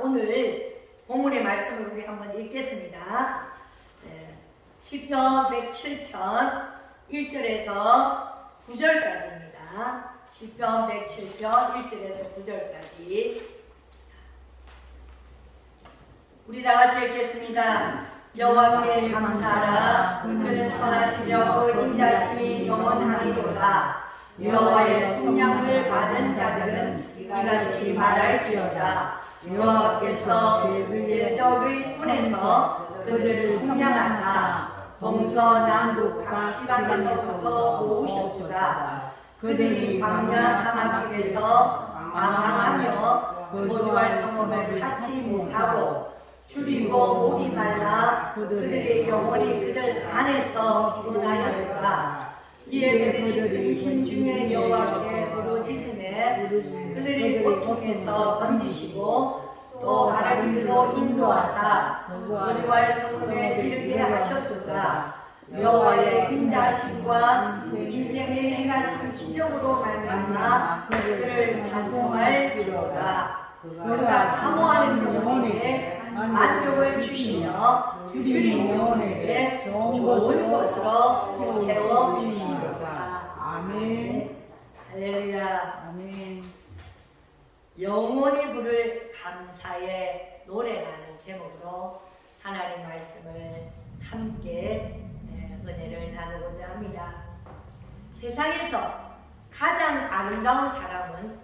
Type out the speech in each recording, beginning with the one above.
오늘 본문의 말씀을 우리 한번 읽겠습니다. 시편 107편 1절에서 9절까지입니다. 시편 107편 1절에서 9절까지 우리 다 같이 읽겠습니다. 여호와께 감사하라. 그는 선하시며 그 인자심이 영원하리로다. 여호와의 속량을 받은 자들은 이같이 말할지어다. 여호와께서 대적의 손에서 그들을 속량하사 동서남북 각 지방에서부터 모으셨도다. 그들이 광야 사막길에서 망망하며 거주할 성읍을 찾지 못하고 줄이고 목이 말라 그들의 영혼이 그들 안에서 피곤하였도다. 이에 그들이 근심 중에 여호와께 부르짖으매 그들의 고통에서 건지시고 또 바랄 길로 인도하사 거주할 성읍에 이르게 하셨도다. 여호와의 인자하심과 인생의 행하신 기적으로 말미암아 그를 찬송할지로다. 그가 사모하는 영혼에게 만족을 주시며 줄인 영혼에게 좋은 것으로 세워 주시리로다. 아멘. 할렐루야. 아멘. 영원히 부를 감사의 노래라는 제목으로 하나님 말씀을 함께 은혜를 나누고자 합니다. 세상에서 가장 아름다운 사람은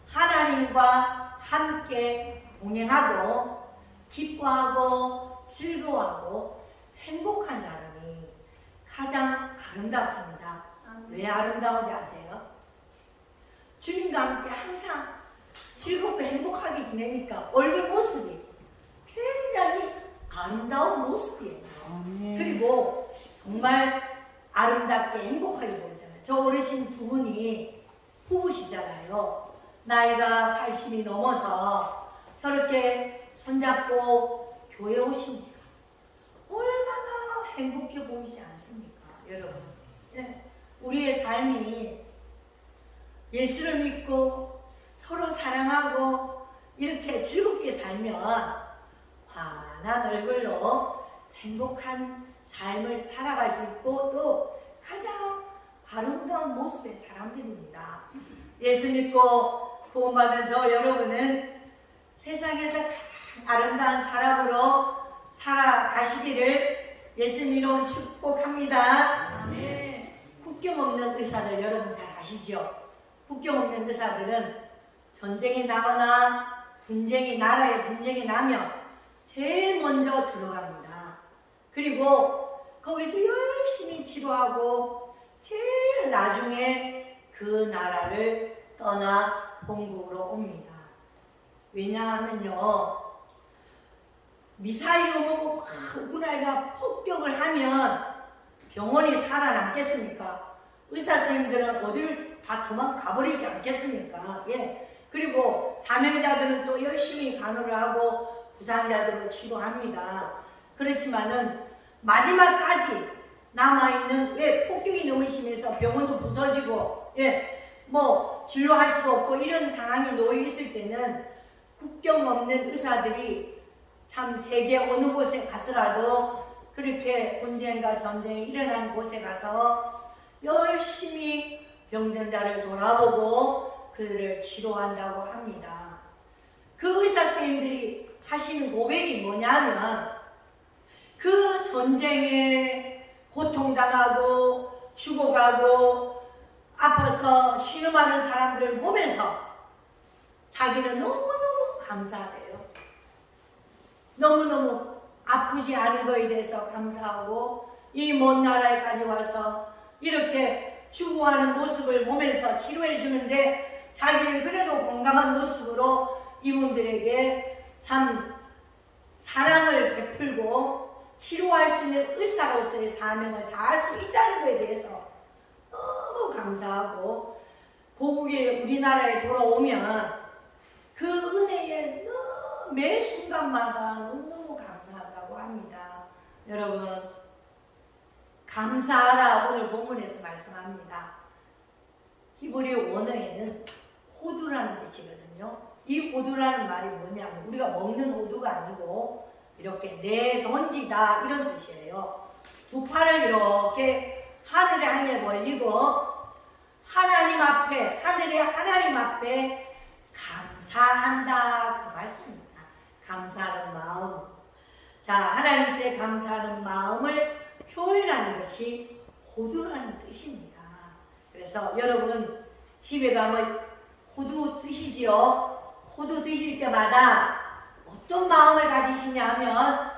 하나님과 함께 동행하고 기뻐하고 즐거워하고 행복한 사람이 가장 아름답습니다. 왜 아름다운지 아세요? 주님과 함께 항상 즐겁고 행복하게 지내니까 얼굴 모습이 굉장히 아름다운 모습이에요. 그리고 정말 아름답게 행복하게 보이잖아요. 저 어르신 두 분이 부부시잖아요. 나이가 80이 넘어서 저렇게 손잡고 교회 오시니까 얼마나 행복해 보이지 않습니까, 여러분? 네. 우리의 삶이 예수를 믿고 서로 사랑하고 이렇게 즐겁게 살면 환한 얼굴로 행복한 삶을 살아갈 수 있고 또 가장 아름다운 모습의 사람들입니다. 예수 믿고 구원받은 저 여러분은 세상에서 가장 아름다운 사람으로 살아가시기를 예수님으로 축복합니다. 네. 국경 없는 의사들 여러분 잘 아시죠? 국경 없는 의사들은 전쟁이 나거나 나라에 분쟁이 나면 제일 먼저 들어갑니다. 그리고 거기서 열심히 치료하고 제일 나중에 그 나라를 떠나 본국으로 옵니다. 왜냐하면요, 미사일을 보고 막 우크라이나 폭격을 하면 병원이 살아남겠습니까? 의사 선생님들은 어딜 다 도망가버리지 않겠습니까? 예. 그리고 사명자들은 또 열심히 간호를 하고 부상자들을 치료합니다. 그렇지만은 마지막까지 남아있는, 왜 폭격이 너무 심해서 병원도 부서지고, 진료할 수도 없고 이런 상황이 놓여 있을 때는 국경 없는 의사들이 참 세계 어느 곳에 가서라도 그렇게 분쟁과 전쟁이 일어나는 곳에 가서 열심히 병든 자를 돌아보고 그들을 치료한다고 합니다. 그 의사 선생님들이 하시는 고백이 뭐냐면 그 전쟁에 고통당하고 죽어가고 아파서 신음하는 사람들을 보면서 자기는 너무너무 감사해요. 너무너무 아프지 않은 거에 대해서 감사하고 이 먼 나라에까지 와서 이렇게 죽어가는 모습을 보면서 치료해 주는데 자기는 그래도 건강한 모습으로 이분들에게 참 사랑을 베풀고 치료할 수 있는 의사로서의 사명을 다할 수 있다는 것에 대해서 너무 감사하고 고국에 우리나라에 돌아오면 그 은혜에 매 순간마다 너무너무 감사하다고 합니다. 여러분, 감사하라 오늘 본문에서 말씀합니다. 히브리 원어에는 호두라는 뜻이거든요. 이 호두라는 말이 뭐냐면 우리가 먹는 호두가 아니고 이렇게 내던지다 이런 뜻이에요. 두 팔을 이렇게 하늘에 향해 벌리고 하나님 앞에, 하늘의 하나님 앞에 감사한다 그 말씀입니다. 감사하는 마음. 자, 하나님께 감사하는 마음을 표현하는 것이 호두라는 뜻입니다. 그래서 여러분 집에 가면 호두 드시지요? 호두 드실 때마다 어떤 마음을 가지시냐 하면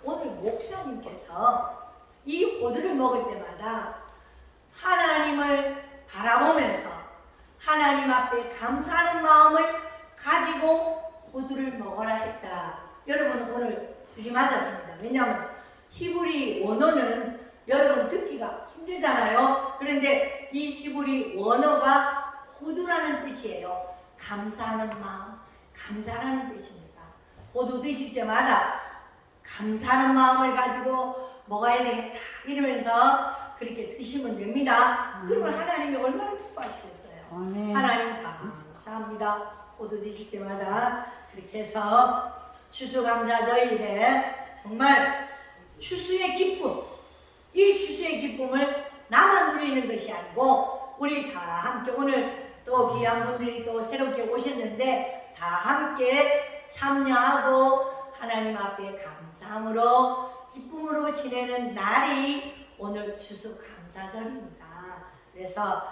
오늘 목사님께서 이 호두를 먹을 때마다 하나님을 바라보면서 하나님 앞에 감사하는 마음을 가지고 호두를 먹어라 했다. 여러분 오늘 주시 맞았습니다. 왜냐하면 히브리 원어는 여러분 듣기가 힘들잖아요. 그런데 이 히브리 원어가 호두라는 뜻이에요. 감사하는 마음, 감사하는 뜻입니다. 호두 드실 때마다 감사하는 마음을 가지고 먹어야 되겠다 이러면서 그렇게 드시면 됩니다. 그러면 하나님이 얼마나 기뻐하시겠어요. 하나님 감사합니다. 호두 드실 때마다 그렇게 해서 추수감사절일에 정말 추수의 기쁨, 이 추수의 기쁨을 나만 누리는 것이 아니고 우리 다 함께 오늘 또 귀한 분들이 또 새롭게 오셨는데 다 함께 참여하고 하나님 앞에 감사함으로 기쁨으로 지내는 날이 오늘 추수감사절입니다. 그래서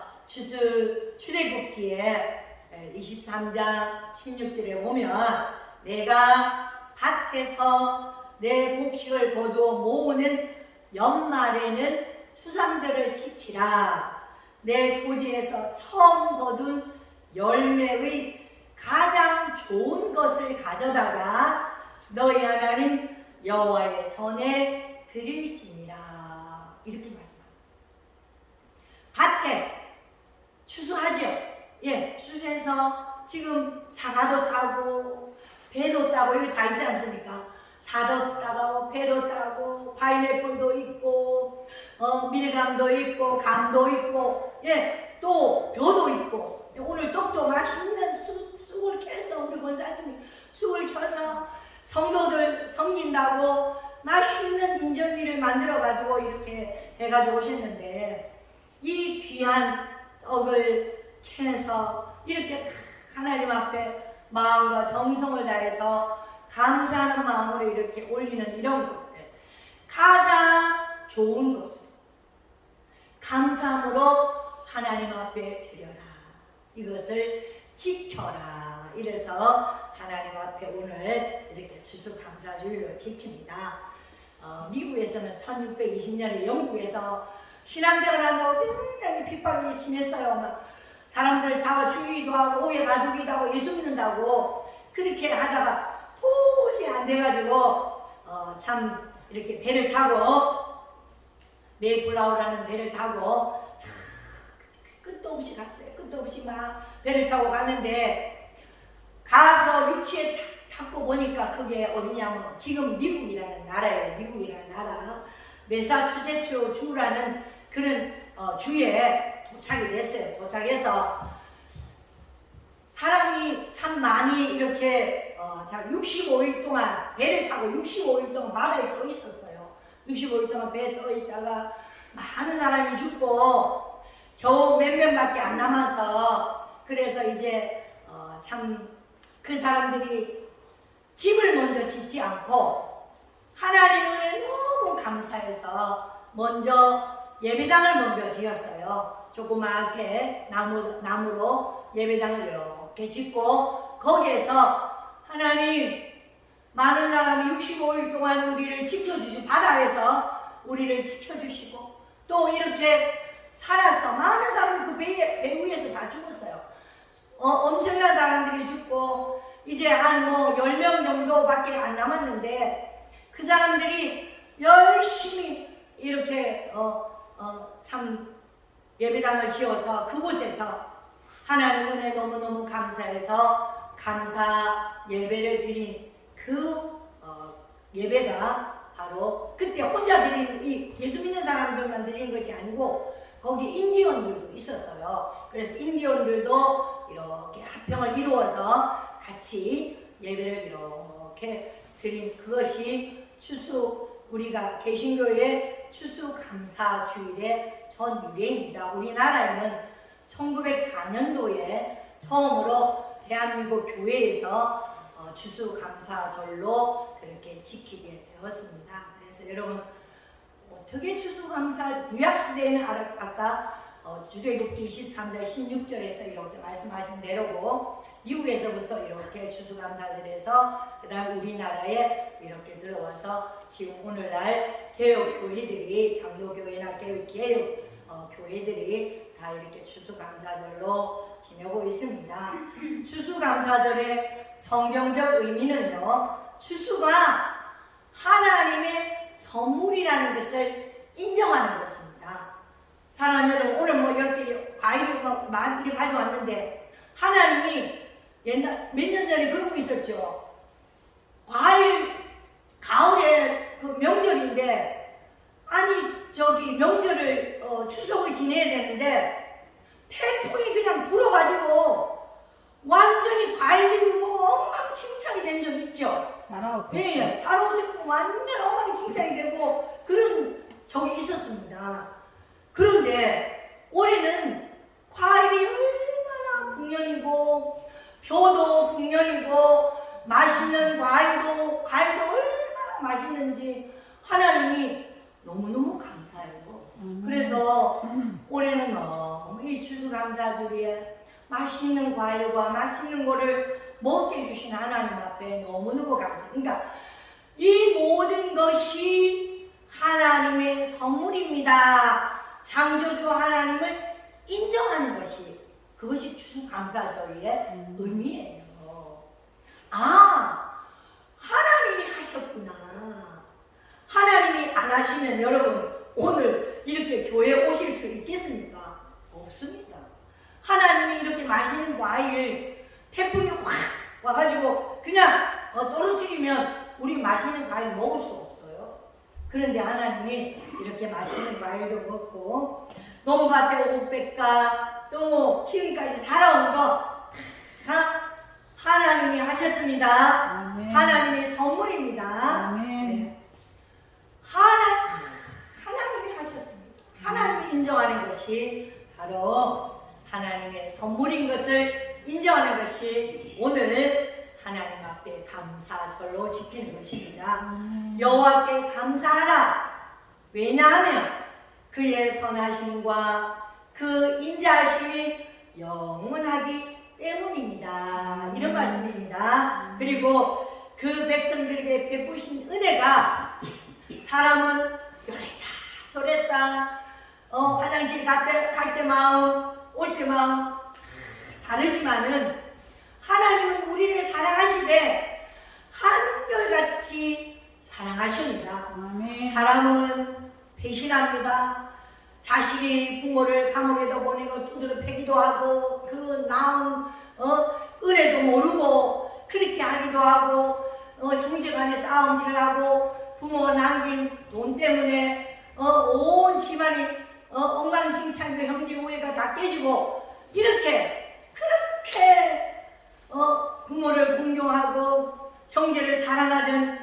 출애굽기에 23장 16절에 보면 내가 밭에서 내 곡식을 거두어 모으는 연말에는 수상절을 지키라. 내 토지에서 처음 거둔 열매의 가장 좋은 것을 가져다가 너희 하나님 여호와의 전에 드릴지니라. 이렇게 말씀합니다. 밭에 추수하죠. 예, 추수해서 지금 사과도 따고 배도 따고 여기 다 있지 않습니까? 사도 따고 배도 따고 파인애플도 있고 밀감도 있고 감도 있고 예, 또 벼도 있고 오늘 떡도 맛있는 쑥을 캐서 우리 권사님이 쑥을 켜서 성도들 섬긴다고 맛있는 인절미를 만들어 가지고 이렇게 해가지고 오셨는데 이 귀한 떡을 캐서 이렇게 하나님 앞에 마음과 정성을 다해서 감사하는 마음으로 이렇게 올리는 이런 것들 가장 좋은 것을 감사함으로 하나님 앞에 드려라. 이것을 지켜라. 이래서 하나님 앞에 오늘 이렇게 추수감사주일로 지킵니다. 미국에서는 1620년에 영국에서 신앙생활하고 굉장히 핍박이 심했어요. 막 사람들 잡아 죽이기도 하고 오해 가두기도 하고 예수 믿는다고 그렇게 하다가 도저히 안 돼가지고 참 이렇게 배를 타고 메이플라워라는 배를 타고 끝도 없이 갔어요. 끝도 없이 막 배를 타고 가는데 가서 육지에 탔고 보니까 그게 어디냐면 지금 미국이라는 나라예요. 미국이라는 나라 매사추세츠 주라는 그런 주에 도착이 됐어요. 도착해서 사람이 참 많이 이렇게 65일 동안 배를 타고 65일 동안 바다에 떠 있었어요. 65일 동안 배에 떠 있다가 많은 사람이 죽고 겨우 몇 명밖에 안 남아서 그래서 이제 참 그 사람들이 집을 먼저 짓지 않고 하나님 은혜 너무 감사해서 먼저 예배당을 먼저 지었어요. 조그맣게 나무로 예배당을 이렇게 짓고 거기에서 하나님 많은 사람이 65일 동안 우리를 지켜주시고 바다에서 우리를 지켜주시고 또 이렇게 살아서 많은 사람이 그 배 위에서 다 죽었어요. 엄청난 사람들이 죽고 이제 한 10명 정도밖에 안 남았는데 그 사람들이 열심히 이렇게 참 예배당을 지어서 그곳에서 하나님 은혜 너무너무 감사해서 감사 예배를 드린 그 예배가 바로 그때 혼자 드리는 이 예수 믿는 사람들만 드리는 것이 아니고 거기 인디언들도 있었어요. 그래서 인디언들도 이렇게 합병을 이루어서 같이 예배를 이렇게 드린 그것이 우리가 개신교의 추수감사주일의 전 유래입니다. 우리나라에는 1904년도에 처음으로 대한민국 교회에서 추수감사절로 그렇게 지키게 되었습니다. 그래서 여러분 어떻게 추수감사 구약시대에는 아까 주제국기 23절 16절에서 이렇게 말씀하신 대로고 미국에서부터 이렇게 추수감사절에서 그 다음 우리나라에 이렇게 들어와서 지금 오늘날 개혁교회들이 장로교회나 교회들이 다 이렇게 추수감사절로 지내고 있습니다. 추수감사절의 성경적 의미는요, 추수가 하나님의 선물이라는 것을 인정하는 것입니다. 사랑하는 여러분, 오늘 뭐 이렇게 과일을 많이 가져왔는데 하나님이 몇 년 전에 그런 거 있었죠. 과일 가을에 그 명절인데 명절을 추석을 지내야 되는데 태풍이 그냥 불어가지고 완전히 과일들이 뭐 엉망진창이 된 적 있죠. 네, 사로잡고 완전 엉망진창이 되고 그런 적이 있었습니다. 그런데 올해는 과일이 얼마나 풍년이고 표도 풍년이고 맛있는 과일도 얼마나 맛있는지 하나님이 너무너무 감사해요. 그래서 올해는 이 추수감사주일에 맛있는 과일과 맛있는 거를 먹게 해주신 하나님 앞에 너무너무 감사해요. 그러니까 이 모든 것이 하나님의 선물입니다. 창조주 하나님을 인정하는 것이 그것이 추수감사절의 의미예요. 하나님이 하셨구나. 하나님이 안 하시면 여러분 오늘 이렇게 교회에 오실 수 있겠습니까? 없습니다. 하나님이 이렇게 맛있는 과일 태풍이 확 와가지고 그냥 떨어뜨리면 우리 맛있는 과일 먹을 수 없어요. 그런데 하나님이 이렇게 맛있는 과일도 먹고 논밭에 옷백과 또 지금까지 살아온 거 다 하나님이 하셨습니다. 아멘. 하나님의 선물입니다. 아멘. 네. 하나님이 하셨습니다. 하나님이 인정하는 것이 바로 하나님의 선물인 것을 인정하는 것이 오늘 하나님 앞에 감사절로 지키는 것입니다. 여호와께 감사하라. 왜냐하면 그의 선하심과 그 인자하심이 영원하기 때문입니다. 이런 말씀입니다. 그리고 그 백성들에게 베푸신 은혜가 사람은 요랬다 저랬다 화장실 갈 때 마음 올 때 마음 다르지만은 하나님은 우리를 사랑하시되 한결같이 사랑하십니다. 사람은 배신합니다. 자식이 부모를 감옥에도 보내고 두드려 패기도 하고 그 낳은 은혜도 모르고 그렇게 하기도 하고 형제간에 싸움질을 하고 부모가 남긴 돈 때문에 온 집안이 엉망진창이고 형제 우애가 다 깨지고 이렇게 그렇게 부모를 공경하고 형제를 사랑하던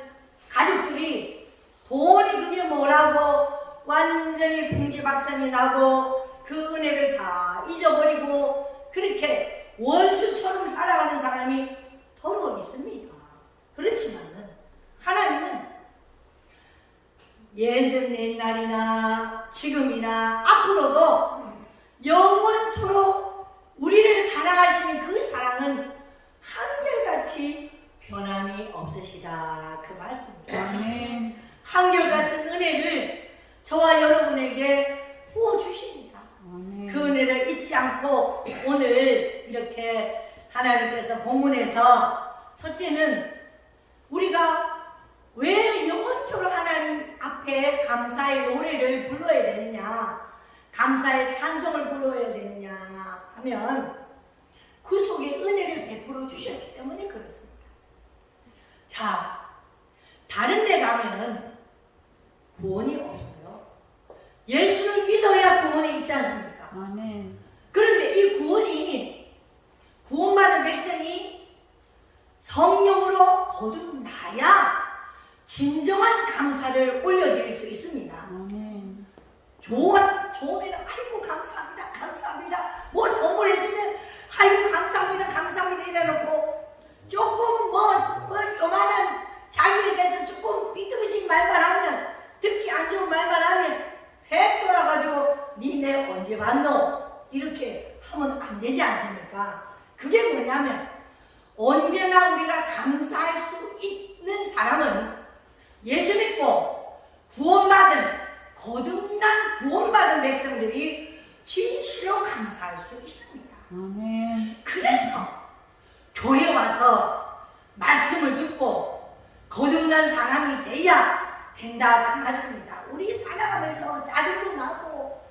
가족들이 돈이 그게 뭐라고 완전히 풍지박산이 나고 그 은혜를 다 잊어버리고 그렇게 원수처럼 살아가는 사람이 더러 있습니다. 그렇지만은 하나님은 옛날이나 지금이나 앞으로도 영원토록 우리를 사랑하시는 그 사랑은 한결같이 변함이 없으시다. 그 말씀입니다. 한결같은 은혜를 저와 여러분에게 부어주십니다. 그 은혜를 잊지 않고 오늘 이렇게 하나님께서 본문에서 첫째는 우리가 왜 영원토록 하나님 앞에 감사의 노래를 불러야 되느냐, 감사의 찬송을 불러야 되느냐 하면 그 속에 은혜를 베풀어 주셨기 때문에 그렇습니다. 자, 다른 데 가면은 구원이 없어요. 예수를 믿어야 구원이 있지 않습니까? 아멘. 그런데 이 구원받은 백성이 성령으로 거듭나야 진정한 감사를 올려드릴 수 있습니다. 아멘. 좋으면 아이고 감사합니다 감사합니다 뭐 선물해주면 아이고 감사합니다 이래놓고 조금 요만한 자기에 대해서 조금 삐뚤어진 말만 하면, 듣기 안 좋은 말만 하면 회 돌아가지고 니네 언제 봤노? 이렇게 하면 안 되지 않습니까? 그게 뭐냐면 언제나 우리가 감사할 수 있는 사람은 예수 믿고 거듭난 구원받은 백성들이 진실로 감사할 수 있습니다. 아멘. 그래서 교회 와서 말씀을 듣고 거듭난 사람이 돼야 된다 그 말씀입니다. 우리 살아가면서 짜증도 나고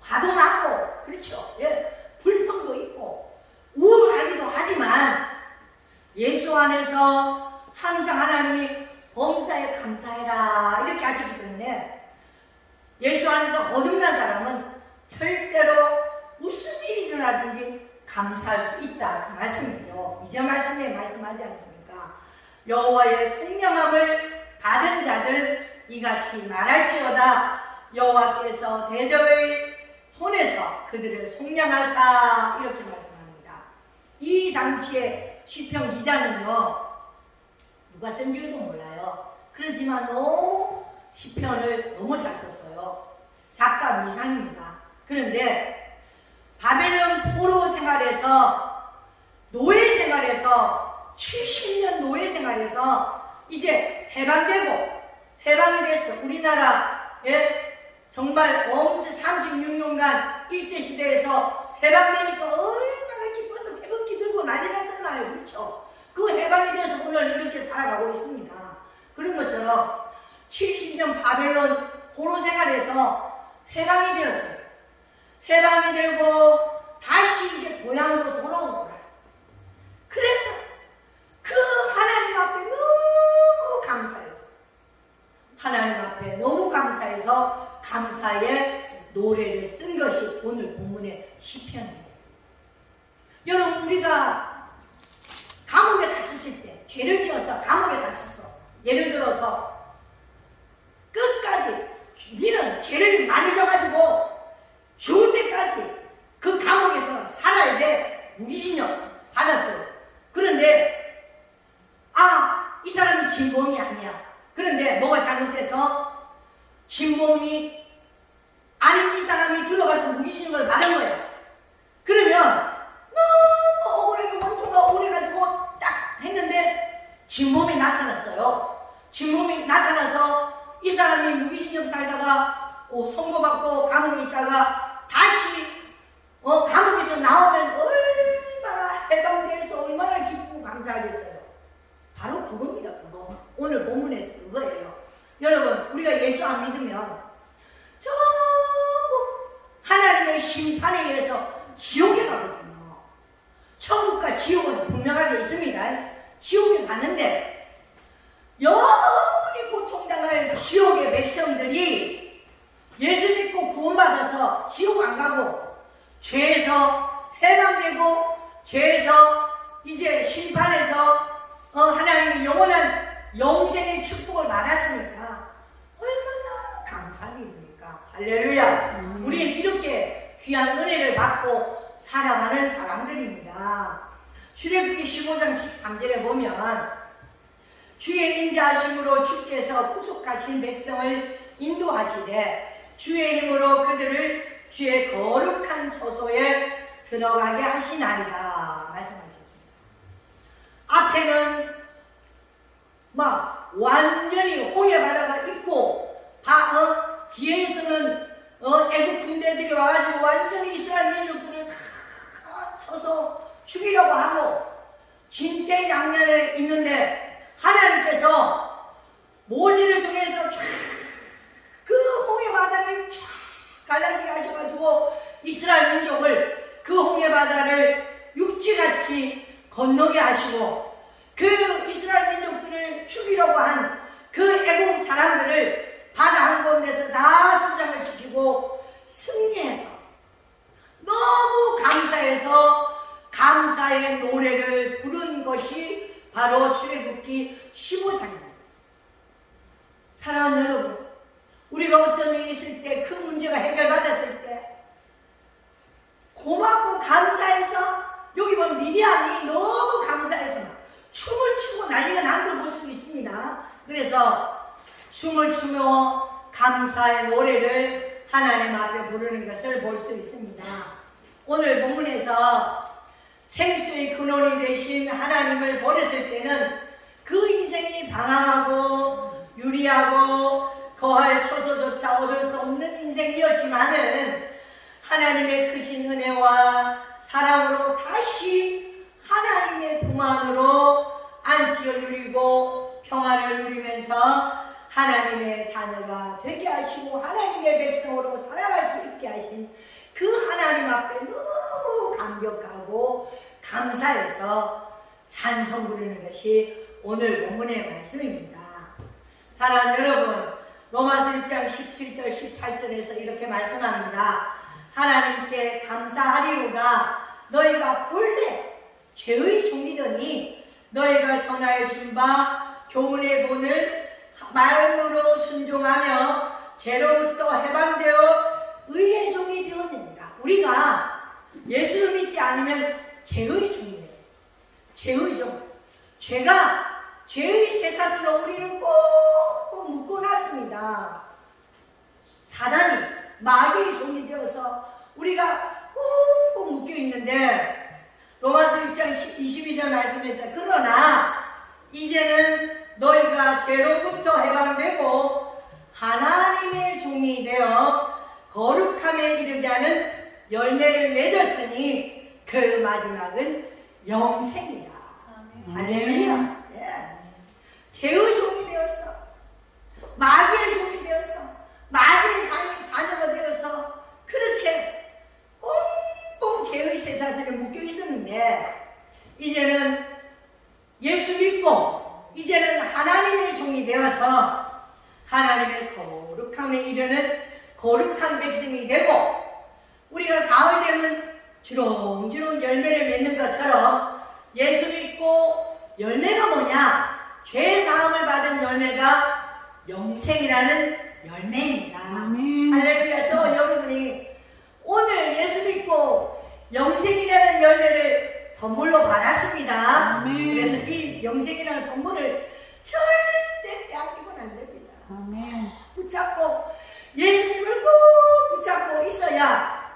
화도 나고 그렇죠. 예, 불평도 있고 우울하기도 하지만 예수 안에서 항상 하나님이 범사에 감사해라 이렇게 하시기 때문에 예수 안에서 거듭난 사람은 절대로 무슨 일이 일어나든지 감사할 수 있다 그 말씀이죠. 이전 말씀에 말씀하지 않습니까? 여호와의 속량함을 받은 자들 이같이 말할지어다. 여호와께서 대적의 손에서 그들을 속량하사 이렇게 말씀합니다. 이 당시에 시편 기자는요 누가 쓴지도 몰라요. 그렇지만 너무 시편을 너무 잘 썼어요. 작가 미상입니다. 그런데 바벨론 포로 생활에서 노예 생활에서 70년 노예 생활에서 이제 해방이 됐어. 우리나라에 정말 엄청 36년간 일제시대에서 해방되니까 얼마나 기뻐서 태극기 들고 난리 났잖아요. 그렇죠? 그 해방이 돼서 오늘 이렇게 살아가고 있습니다. 그런 것처럼 70년 바벨론 포로 생활에서 해방이 되었어요. 해방이 되고 다시 이제 고향으로 돌아온 거예요. 그래서 그 하나님 앞에 너무 감사해서 하나님 앞에 너무 감사해서 감사의 노래를 쓴 것이 오늘 본문의 시편이에요. 여러분 우리가 감옥에 갇혔을 때 죄를 지어서 감옥에 갇혔어. 예를 들어서 끝까지 니는 죄를 많이 져가지고 죽을 때까지 그 감옥에서 살아야 돼. 무기징역 받았어요. 그런데 이 사람이 진범이 아니야. 그런데 뭐가 잘못돼서 진범이 아닌 이 사람이 들어가서 무기징역을 받은 거예요. 그러면 너무 억울하게 원통가 억울해가지고 딱 했는데 진범이 나타났어요. 진범이 나타나서 이 사람이 무기징역 살다가 선고받고 감옥에 있다가 다시 감옥에서 나오면 얼마나 해방돼서 얼마나 기쁘고 감사하겠어요. 바로 그겁니다. 그거 오늘 본문에서 그거예요. 여러분 우리가 예수 안 믿으면 전부 하나님의 심판에 의해서 지옥에 가거든요. 천국과 지옥은 분명하게 있습니다. 지옥에 가는데 영원히 고통당할 지옥의 백성들이 예수 믿고 구원받아서 지옥 안 가고 죄에서 해방되고 죄에서 이제 심판에서 하나님이 영원한 영생의 축복을 받았으니까 얼마나 감사한 일입니까? 할렐루야. 우리는 이렇게 귀한 은혜를 받고 살아가는 사람들입니다. 출애굽기 15장 13절에 보면 주의 인자하심으로 주께서 구속하신 백성을 인도하시되 주의 힘으로 그들을 주의 거룩한 처소에 들어가게 하시나이다 말씀하셨습니다. 앞에는 막 완전히 홍해 바다가 있고 뒤에서는 애국 군대들이 와가지고 완전히 이스라엘 민족들을 다 쳐서 죽이려고 하고 진퇴양난에 있는데 하나님께서 모세를 통해서 쫙 그 홍해 바다를 쫙 갈라지게 하셔가지고 이스라엘 민족을 그 홍해 바다를 육지같이 건너게 하시고 그 이스라엘 민족들을 죽이려고 한 그 애국 사람들을 바다 한가운데서 다 수장을 시키고 승리해서 너무 감사해서 감사의 노래를 부른 것이 바로 출애굽기 15장입니다. 사랑하는 여러분, 우리가 어떤 일이 있을 때, 그 문제가 해결받았을 때 고맙고 감사해서, 여기 보면 미리암이 너무 감사해서 춤을 추고 난리가 난 걸 볼 수 있습니다. 그래서 춤을 추며 감사의 노래를 하나님 앞에 부르는 것을 볼 수 있습니다. 오늘 본문에서 생수의 근원이 되신 하나님을 버렸을 때는 그 인생이 방황하고 유리하고 거할 처소조차 얻을 수 없는 인생이었지만은 하나님의 크신 은혜와 사랑으로 다시 하나님의 품 안으로 안식을 누리고 평안을 누리면서 하나님의 자녀가 되게 하시고 하나님의 백성으로 살아갈 수 있게 하신 그 하나님 앞에 너무 감격하고 감사해서 찬송 부르는 것이 오늘 본문의 말씀입니다. 사랑하는 여러분, 로마서 6장 17절 18절에서 이렇게 말씀합니다. 하나님께 감사하리로가 너희가 본래 죄의 종이더니 너희가 전하여 준 바 교훈의 본을 마음으로 순종하며 죄로부터 해방되어 의의 종이 되었느니라. 우리가 예수를 믿지 않으면 죄의 종이에요. 죄의 종. 죄의 쇠사슬로 우리를 꼭꼭 묶어놨습니다. 사단이 마귀의 종이 되어서 우리가 꼭꼭 묶여있는데, 로마서 6장 22절 말씀에서 그러나 이제는 너희가 죄로부터 해방되고 하나님의 종이 되어 거룩함에 이르게 하는 열매를 맺었으니 그 마지막은 영생이다. 할렐루야. 예. 죄의 종이 되었어. 마귀의 종이 되었어. 마귀의 자녀가 되어서 그렇게 꽁꽁 죄의 쇠사슬에 묶여 있었는데, 이제는 예수 믿고 이제는 하나님의 종이 되어서 하나님의 거룩함에 이르는 거룩한 백성이 되고, 우리가 가을 되면 주렁주렁 열매를 맺는 것처럼 예수 믿고 열매가 뭐냐? 죄 사함을 받은 열매가 영생이라는 열매입니다. 할렐루야. 저 여러분이 오늘 예수 믿고 영생이라는 열매를 선물로 받았습니다. 그래서 이 영생이라는 선물을 절대 빼앗기면 안 됩니다. 붙잡고 예수님을 꼭 붙잡고 있어야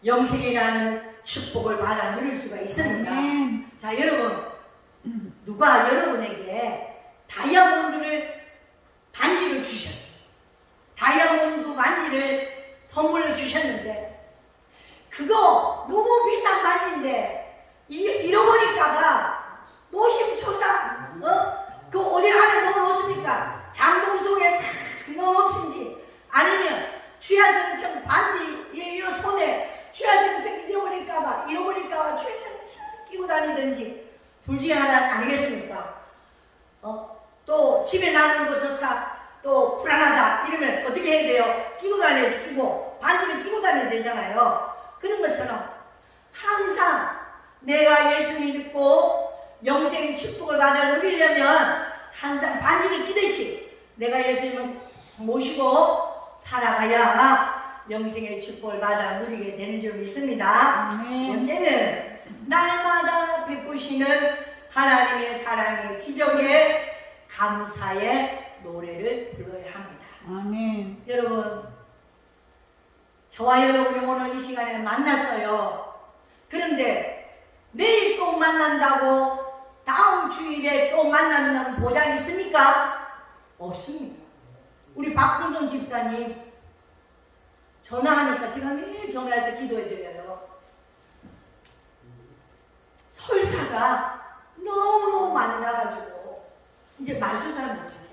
영생이라는 축복을 받아 누릴 수가 있습니다. 자, 여러분, 누가 여러분에게 다이아몬드를 반지를 주셨어요. 다이아몬드 반지를 선물로 주셨는데, 그거 너무 비싼 반지인데 잃어버릴까봐 노심초사 그 어디 안에 넣어놓습니까? 장롱 속에 착 넣어놓든지, 아니면 쥐야정청 반지 이 손에 쥐야정청 잊어버릴까봐, 잃어버릴까봐 쥐야정청 끼고 다니든지 둘 중에 하나 아니겠습니까? 또 집에 놔둔 것조차 또 불안하다 이러면 어떻게 해야 돼요? 끼고 다녀야지. 끼고 반지를 끼고 다녀야 되잖아요. 그런 것처럼 항상 내가 예수 믿고 영생의 축복을 받아 누리려면 항상 반지를 끼듯이 내가 예수님을 모시고 살아가야 영생의 축복을 받아 누리게 되는 줄 믿습니다. 번째는 날마다 베푸시는 하나님의 사랑의 기적에 감사의 노래를 불러야 합니다. 여러분, 저와 여러분이 오늘 이 시간에 만났어요. 그런데 내일 또 만난다고 다음 주일에 또 만나는 보장 있습니까? 없습니다. 우리 박근선 집사님 전화하니까 제가 매일 전화해서 기도해드려요. 설사가 너무너무 많이 나가지고 이제 말도 잘 못하죠.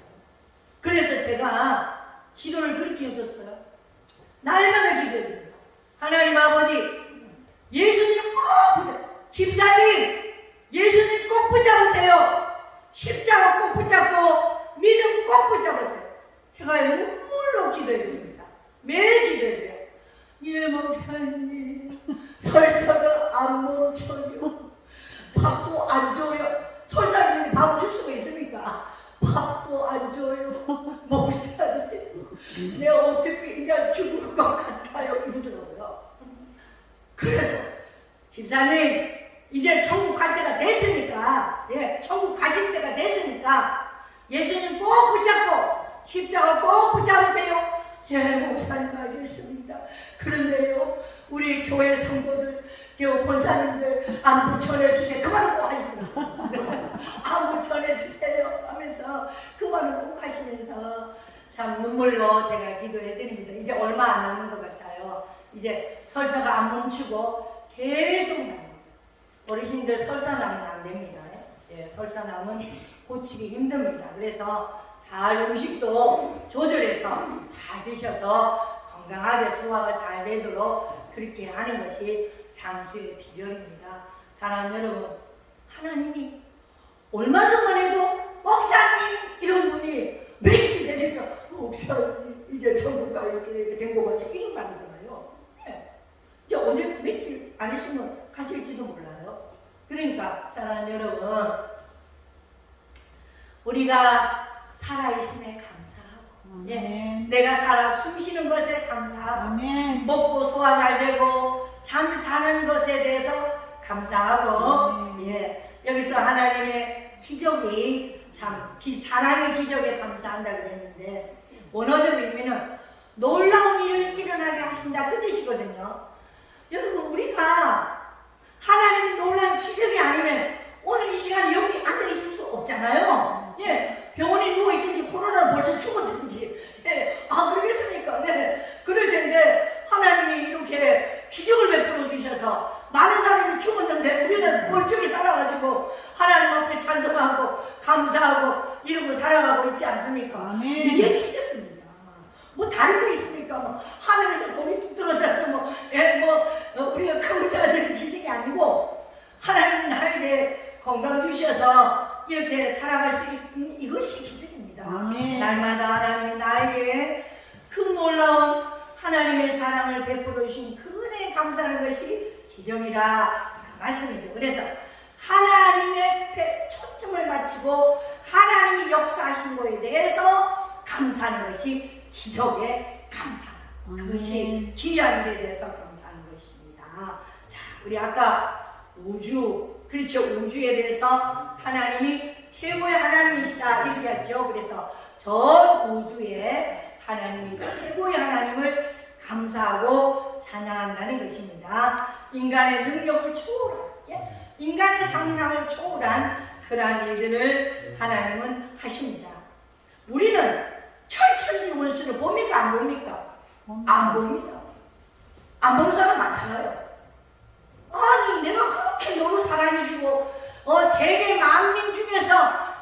그래서 제가 기도를 그렇게 해줬어요. 날마다 기도해드려요. 하나님 아버지, 예수님 꼭 집사님 예수님 꼭 붙잡으세요. 십자가 꼭 붙잡고 믿음 꼭 붙잡으세요. 제가 눈물로 기도해드립니다. 매일 기도해드려요. 예 목사님 설사가 안 멈춰요. 밥도 안 줘요. 설사님이 밥 줄 수가 있습니까? 밥도 안 줘요. 목사님 내가 어떻게 이제 죽을 것 같아요 이러더라고요. 그래서 집사님 이제 천국 갈 때가 됐으니까, 예, 천국 가실 때가 됐으니까 예수님 꼭 붙잡고 십자가 꼭 붙잡으세요. 예, 목사님 알겠습니다. 그런데요, 우리 교회 성도들, 저 권사님들 안 붙여내 주세요. 그만은 꼭 하시구나. 안 붙여내 주세요 하면서 그만은 꼭 하시면서 참 눈물로 제가 기도해 드립니다. 이제 얼마 안 남은 것 같아요. 이제 설사가 안 멈추고 계속 나옵니다. 어르신들 설사나면 안 됩니다. 예, 설사나면 고치기 힘듭니다. 그래서 잘 음식도 조절해서 잘 드셔서 건강하게 소화가 잘 되도록 그렇게 하는 것이 장수의 비결입니다. 사랑하는 여러분, 하나님이 얼마 전만 해도 목사님 이런 분이 며칠 되니까 목사님 이제 천국 가 이렇게 된 것 같아 이런 말이잖아요. 네. 이제 언제 며칠 안 했으면 가실지도 몰라요. 그러니까 사랑하는 여러분, 우리가 살아있음에 감사하고, 예, 내가 살아 숨쉬는 것에 감사하고, 아멘. 먹고 소화 잘 되고 잠 자는 것에 대해서 감사하고, 예, 여기서 하나님의 기적이 참 사랑의 기적에 감사한다 그랬는데 원어적 의미는 놀라운 일을 일어나게 하신다 그 뜻이거든요. 여러분, 우리가 하나님이 놀라운 기적이 아니면 오늘 이 시간에 여기 앉아 있을 수 없잖아요. 예, 병원에 누워있든지 코로나로 벌써 죽었든지, 예, 그러겠습니까? 네, 그럴 텐데 하나님이 이렇게 기적을 베풀어 주셔서 많은 사람이 죽었는데 우리는 멀쩡히 살아가지고 하나님 앞에 찬송하고 감사하고 이러고 살아가고 있지 않습니까? 아멘. 이게 기적입니다. 뭐 다른 거 있습니까? 뭐 하늘에서 돈이 뚝 떨어져서 우리가 큰 문제가 되는 기적이 아니고 하나님이 나에게 건강 주셔서 이렇게 살아갈 수 있는 이것이 기적입니다. 아멘. 날마다 하나님이 나에게 그 놀라운 하나님의 사랑을 베풀어 주신 그 은혜에 감사하는 것이 기적이라 말씀이죠. 그래서 하나님의 초점을 맞추고 하나님이 역사하신 것에 대해서 감사하는 것이 기적의 감사. 그것이 귀한 일에 대해서 감사하는 것입니다. 자, 우리 아까 우주, 그렇죠. 우주에 대해서 하나님이 최고의 하나님이시다 이렇게 했죠. 그래서 전 우주에 하나님이 최고의 하나님을 감사하고 찬양한다는 것입니다. 인간의 능력을 초월한, 예? 인간의 상상을 초월한 그러한 일들을 하나님은 하십니다. 우리는 철천지 원수를 봅니까? 안 봅니까? 안 봅니다. 안 보는 사람 많잖아요. 아니, 내가 그렇게 너를 사랑해주고 세계 만민 중에서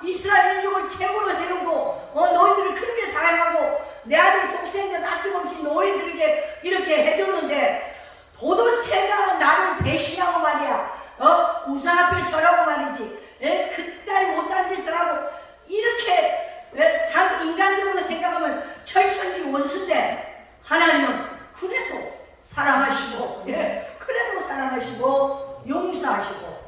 이스라엘 민족을 최고로 세우고 너희들을 그렇게 사랑하고 내 아들 독생자도 아낌없이 너희들에게 이렇게 해줬는데 도대체가 나를 배신하고 말이야. 우상 앞에 절하고 말이지. 그따위 못한 짓을 하고 이렇게 참 인간적으로 생각하면 철천지 원수인데 하나님은 그래도 사랑하시고, 그래도 사랑하시고 용서하시고,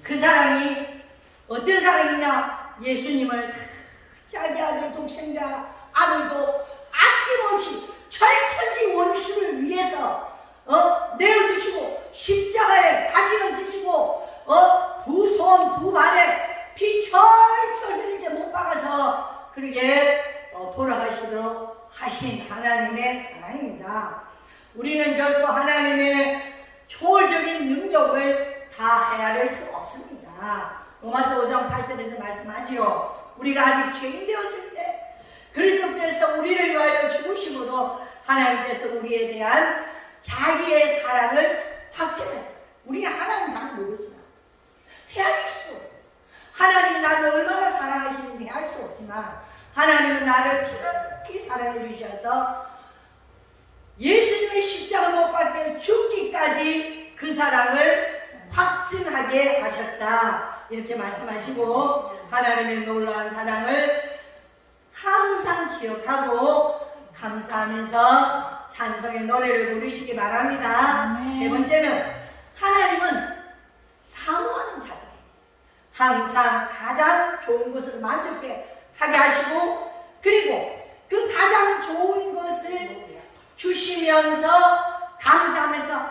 그 사랑이 어떤 사랑이냐? 예수님을 자기 아들 독생자 아들도 아낌없이 철천지 원수를 위해서 내어주시고 십자가에 가시를 쓰시고 두 손 두 발에 피 철철 흘리게 못 박아서 그렇게 돌아가시도록 하신 하나님의 사랑입니다. 우리는 결코 하나님의 초월적인 능력을 다 헤아릴 수 없습니다. 로마서 5장 8절에서 말씀하지요. 우리가 아직 죄인 되었을 때 그리스도께서 우리를 위하여 죽으심으로 하나님께서 우리에 대한 자기의 사랑을 확증해. 우리는 하나님 잘 모르지만 헤아릴 수 없어요. 하나님이 나를 얼마나 사랑하시는지 알 수 없지만 하나님은 나를 지극히 사랑해 주셔서 예수님의 십자가 못 박혀 죽기까지 그 사랑을 확증하게 하셨다. 이렇게 말씀하시고 하나님의 놀라운 사랑을 항상 기억하고 감사하면서 찬송의 노래를 부르시기 바랍니다. 아멘. 세 번째는 하나님은 사모하는 자들, 항상 가장 좋은 것을 만족하게 하시고, 그리고 그 가장 좋은 것을 주시면서 감사하면서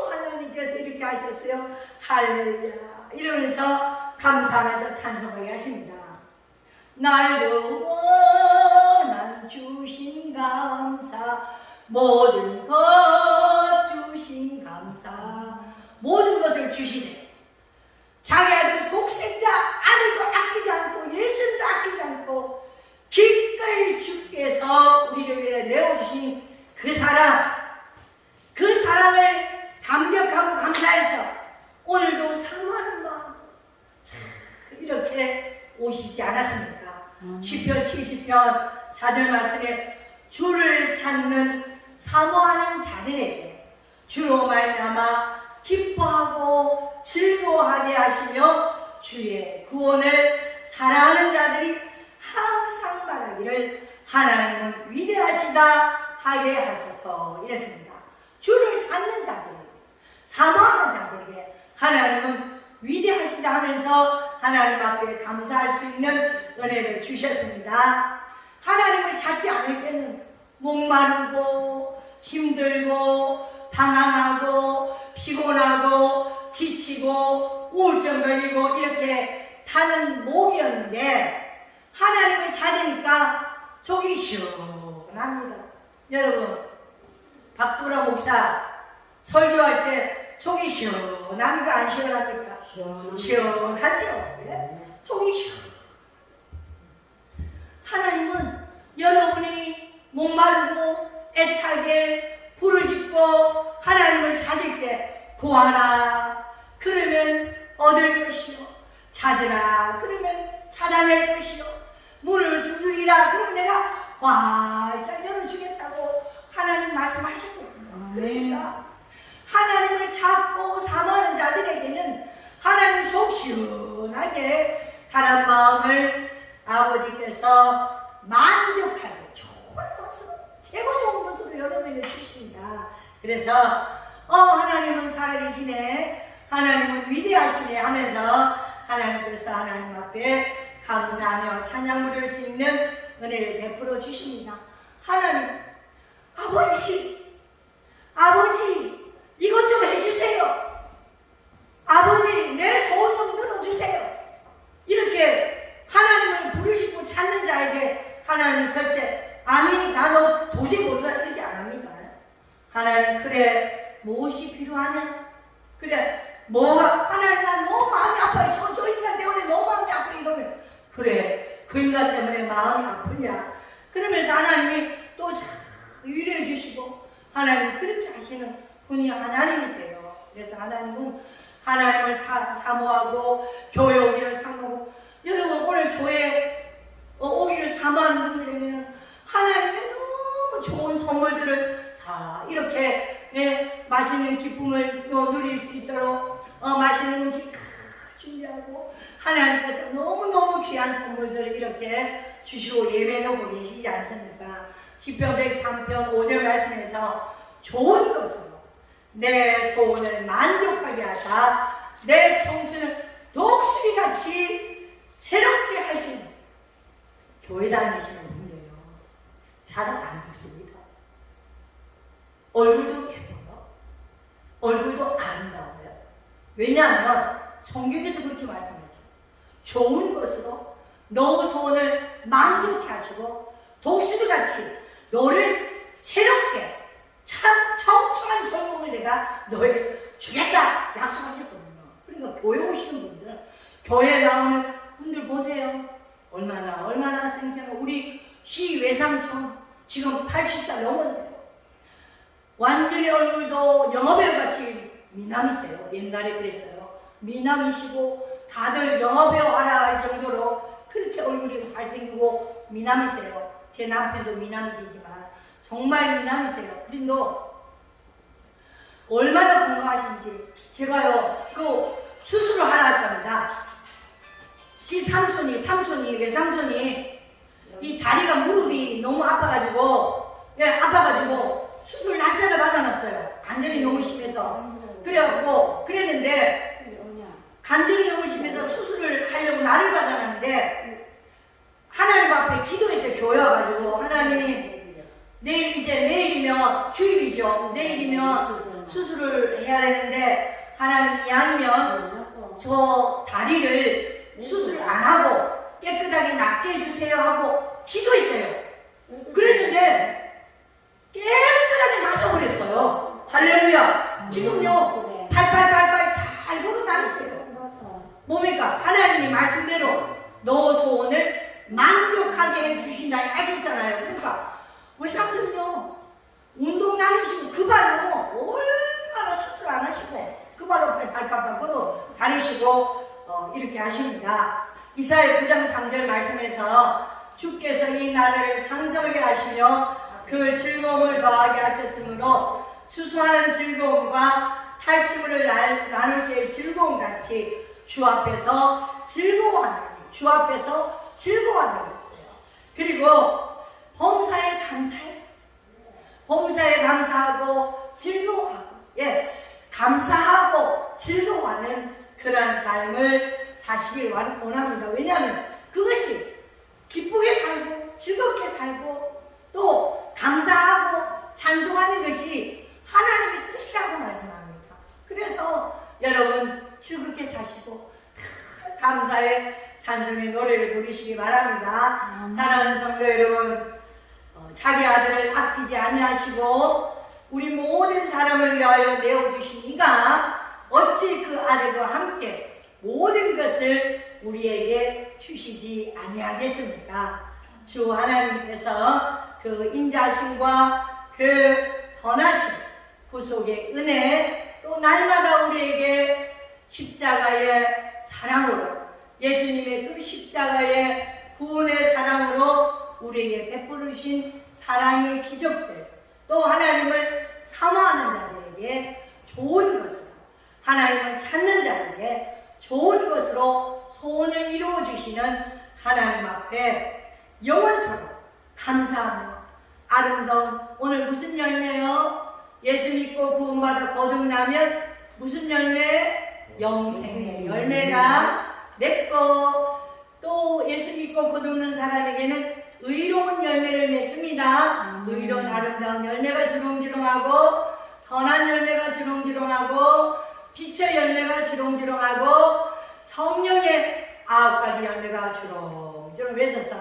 하나님께서 이렇게 하셨어요, 할렐루야 이러면서 감사하면서 찬송하게 하십니다. 날로 원한 주신 감사, 모든 것 주신 감사, 모든 것을 주시네. 자기 아들 독생자 아들도 아끼지 않고 예수도 아끼지 않고 기꺼이 주께서 우리를 위해 내어주신 그 사랑, 그 사랑을 감격하고 감사해서 오늘도 사모하는 마음 이렇게 오시지 않았습니까? 시편 70편 4절 말씀에 주를 찾는 사모하는 자들에게 주로 말미암아 기뻐하고 즐거워하게 하시며 주의 구원을 사랑하는 자들이 항상 말하기를 하나님은 위대하시다 하게 하소서 이랬습니다. 주를 찾는 자들에게, 사모하는 자들에게 하나님은 위대하시다 하면서 하나님 앞에 감사할 수 있는 은혜를 주셨습니다. 하나님을 찾지 않을 때는 목마르고 힘들고 방황하고 피곤하고 지치고 우울증 걸리고 이렇게 타는 목이었는데, 하나님을 찾으니까 속이 시원합니다. 여러분, 박도라 목사 설교할 때 속이 시원합니까? 안 시원합니까? 시원하죠. 네? 속이 시원. 하나님은 여러분이 목마르고 애타게 부르짖고 하나님을 찾을 때 구하라 그러면 얻을 것이요, 찾으라 그러면 찾아낼 것이요, 문을 두드리라 그러면 내가 활짝 열어주겠다고 하나님 말씀하셨거든요. 그러니까 하나님을 찾고 사모하는 자들에게는 하나님 속 시원하게 가난 마음을 아버지께서 만족하게 좋은 것으로, 최고 좋은 것으로 여러분에게 주십니다. 그래서 하나님은 살아계시네, 하나님은 위대하시네 하면서 하나님께서 하나님 앞에 감사하며 찬양 부를 수 있는 은혜를 베풀어 주십니다. 하나님, 아버지 이것 좀 해주세요. 아버지 내 소원 좀 들어주세요. 이렇게 하나님을 부르시고 찾는 자에게 하나님은 절대 아니 나 너 도저히 못한다 이렇게 안 합니다. 하나님, 그래 무엇이 필요하냐, 그래 뭐가, 하나님 나 너무 마음이 아파요. 저 인간 때문에 너무 마음이 아파요. 이러면 그래 그 인간 때문에 마음이 아프냐, 그러면서 하나님이 또 위로해 주시고, 하나님 그렇게 하시는 분이 하나님이세요. 그래서 하나님은 하나님을 사모하고 교회 오기를 사모하고, 여러분 오늘 교회 오기를 사모하는 분들에게는 하나님의 너무 좋은 선물들을 다 이렇게 맛있는 기쁨을 누릴 수 있도록 맛있는 음식 다 준비하고 하나님께서 너무너무 귀한 선물들을 이렇게 주시고 예배하고 계시지 않습니까? 시편 103편 5절 말씀에서 좋은 것으로 내 소원을 만족하게 하사 내 청춘을 독수리같이 새롭게 하시는 교회 다니시는 분이에요. 자랑 안 먹습니다. 얼굴도 예뻐요. 얼굴도 아름다워요. 왜냐하면 성경에서 그렇게 말씀하죠. 좋은 것으로 너 소원을 만족해 하시고 독수리같이 너를 새롭게 참 청청한 젊음을 내가 너에게 주겠다 약속하셨거든요. 그러니까 교회 오시는 분들, 교회 나오는 분들 보세요. 얼마나 생생하고, 우리 시 외삼촌 지금 80살 넘었는데 완전히 얼굴도 영화배우같이 미남이세요. 옛날에 그랬어요. 미남이시고 다들 영화배우 하라 할 정도로 그렇게 얼굴이 잘생기고 미남이세요. 제 남편도 미남이시지만 정말 미남이세요. 그런데 얼마나 건강하신지 제가요 그 수술을 하라 했답니다. 외삼촌이 이 다리가 무릎이 너무 아파가지고 수술 날짜를 받아놨어요. 관절이 너무 심해서. 그래갖고 그랬는데 관절이 너무 심해서 수술을 하려고 날을 받아놨는데 하나님 앞에 기도했대. 교회 와가지고 하나님 내일이면 주일이죠. 내일이면 수술을 해야 되는데 하나님 이왕이면 저 다리를 수술 안 하고 깨끗하게 낫게 해주세요 하고 기도했대요. 그랬는데 깨끗하게 나서 그랬어요. 할렐루야. 지금요 팔팔팔팔 잘 걸어 다니세요. 뭡니까? 하나님이 말씀대로 너 소원을 만족하게 해주신다 하셨잖아요. 그러니까 우리 삼촌요 운동 다니시고 그 발로 얼마나 수술 안 하시고 그 발로 팔팔팔팔 걸어 다니시고 이렇게 하십니다. 이사야 9장 3절 말씀에서 주께서 이 나라를 상정하게 하시며 그 즐거움을 더하게 하셨으므로 추수하는 즐거움과 탈취물을 나눌 때의 즐거움 같이 주 앞에서 즐거워하는, 주 앞에서 즐거워한다고 했어요. 그리고 범사에 감사해. 범사에 감사하고 즐거워하고, 감사하고 즐거워하는 그런 삶을 사시길 원합니다. 왜냐하면 그것이 기쁘게 살고 즐겁게 살고 또 감사하고 찬송하는 것이 하나님의 뜻이라고 말씀합니다. 그래서 여러분 즐겁게 사시고 감사의 찬송의 노래를 부르시기 바랍니다. 사랑하는 성도 여러분, 자기 아들을 아끼지 아니하시고 우리 모든 사람을 위하여 내어주신 이가 어찌 그 아들과 함께 모든 것을 우리에게 주시지 아니하겠습니까? 주 하나님께서 그 인자하심과 그 선하심, 구속의 은혜, 또 날마다 우리에게 십자가의 사랑으로, 예수님의 그 십자가의 구원의 사랑으로 우리에게 베풀으신 사랑의 기적들, 또 하나님을 사모하는 자들에게 좋은 것으로, 하나님을 찾는 자에게 좋은 것으로 소원을 이루어 주시는 하나님 앞에 영원토록 감사하며 아름다운 오늘 무슨 열매요? 예수 믿고 구원받아 거듭나면 무슨 열매? 영생의 열매가 맺고, 또 예수 믿고 거듭난 사람에게는 의로운 열매를 맺습니다. 의로운 아름다운 열매가 주렁주렁하고, 선한 열매가 주렁주렁하고, 빛의 열매가 주렁주렁하고, 성령의 9가지 열매가 주렁주렁 맺어서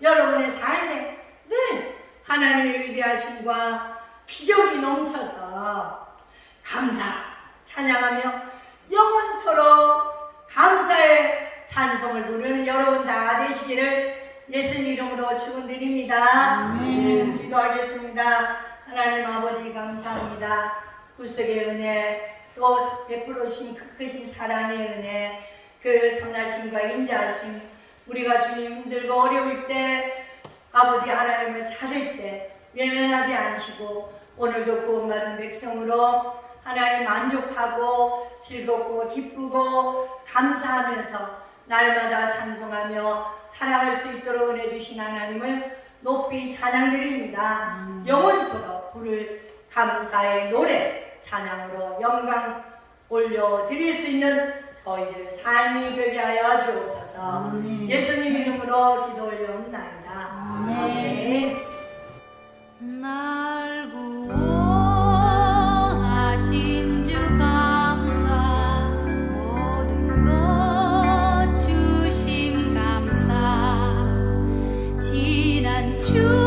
여러분의 삶에 늘 하나님의 위대하심과 기적이 넘쳐서 감사, 찬양하며 영원토록 감사의 찬송을 부르는 여러분 다 되시기를 예수님 이름으로 축원드립니다. 기도하겠습니다. 하나님 아버지 감사합니다. 구속의 은혜, 또 베풀어 주신 그 크신 사랑의 은혜, 그 선하심과 인자하심, 우리가 주님 힘들고 어려울 때, 아버지 하나님을 찾을 때 외면하지 않으시고 오늘도 구원받은 백성으로 하나님 만족하고 즐겁고 기쁘고 감사하면서 날마다 찬송하며 살아갈 수 있도록 은혜 주신 하나님을 높이 찬양드립니다. 영원토록 부를 감사의 노래, 찬양으로 영광 올려드릴 수 있는 저희들 삶이 되게 하여 주옵소서. 예수님 이름으로 기도 올려옵나이다. 아멘. 날 구원하신 주 감사, 모든 것 주심 감사, 지난 주